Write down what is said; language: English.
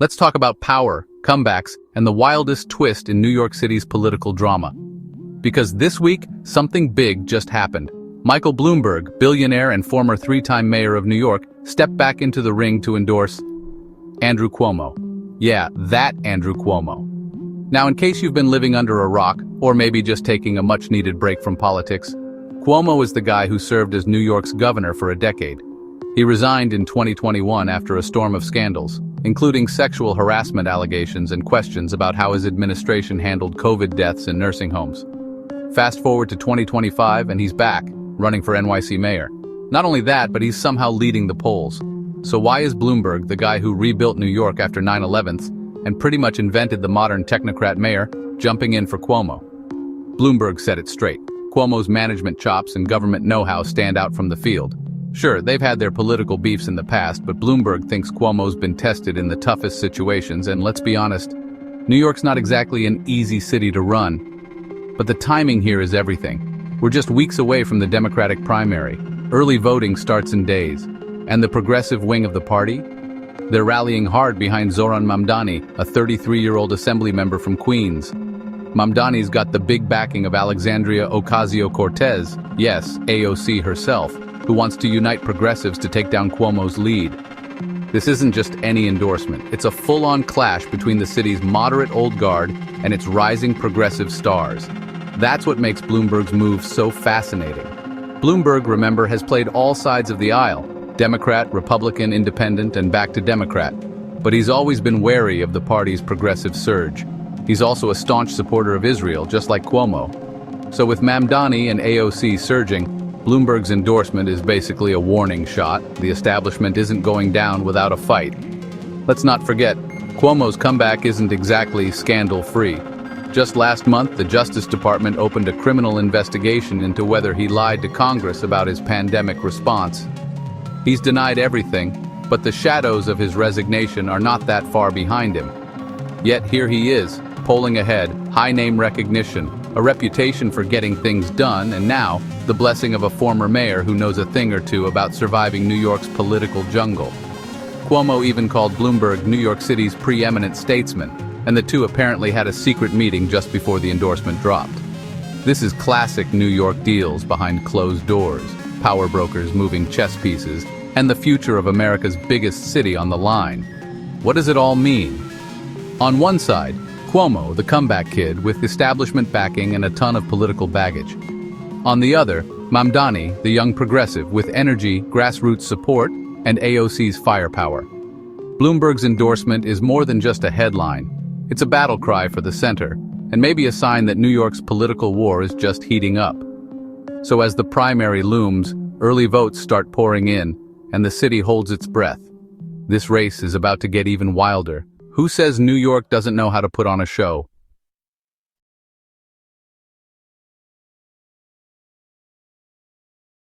Let's talk about power, comebacks, and the wildest twist in New York City's political drama. Because this week, something big just happened. Michael Bloomberg, billionaire and former three-time mayor of New York, stepped back into the ring to endorse Andrew Cuomo. Yeah, that Andrew Cuomo. Now, in case you've been living under a rock, or maybe just taking a much-needed break from politics, Cuomo is the guy who served as New York's governor for a decade. He resigned in 2021 after a storm of scandals, including sexual harassment allegations and questions about how his administration handled COVID deaths in nursing homes. Fast forward to 2025 and he's back, running for NYC mayor. Not only that, but he's somehow leading the polls. So why is Bloomberg, the guy who rebuilt New York after 9/11 and pretty much invented the modern technocrat mayor, jumping in for Cuomo? Bloomberg said it straight. Cuomo's management chops and government know-how stand out from the field. Sure, they've had their political beefs in the past, but Bloomberg thinks Cuomo's been tested in the toughest situations, and let's be honest, New York's not exactly an easy city to run. But the timing here is everything. We're just weeks away from the Democratic primary. Early voting starts in days. And the progressive wing of the party? They're rallying hard behind Zohran Mamdani, a 33-year-old assembly member from Queens. Mamdani's got the big backing of Alexandria Ocasio-Cortez, yes, AOC herself, who wants to unite progressives to take down Cuomo's lead. This isn't just any endorsement, it's a full-on clash between the city's moderate old guard and its rising progressive stars. That's what makes Bloomberg's move so fascinating. Bloomberg, remember, has played all sides of the aisle, Democrat, Republican, Independent, and back to Democrat. But he's always been wary of the party's progressive surge. He's also a staunch supporter of Israel, just like Cuomo. So with Mamdani and AOC surging, Bloomberg's endorsement is basically a warning shot. The establishment isn't going down without a fight. Let's not forget, Cuomo's comeback isn't exactly scandal-free. Just last month, the Justice Department opened a criminal investigation into whether he lied to Congress about his pandemic response. He's denied everything, but the shadows of his resignation are not that far behind him. Yet here he is, polling ahead, high name recognition, a reputation for getting things done, and now, the blessing of a former mayor who knows a thing or two about surviving New York's political jungle. Cuomo even called Bloomberg New York City's preeminent statesman, and the two apparently had a secret meeting just before the endorsement dropped. This is classic New York deals behind closed doors, power brokers moving chess pieces, and the future of America's biggest city on the line. What does it all mean? On one side, Cuomo, the comeback kid with establishment backing and a ton of political baggage. On the other, Mamdani, the young progressive with energy, grassroots support, and AOC's firepower. Bloomberg's endorsement is more than just a headline. It's a battle cry for the center, and maybe a sign that New York's political war is just heating up. So as the primary looms, early votes start pouring in, and the city holds its breath. This race is about to get even wilder. Who says New York doesn't know how to put on a show?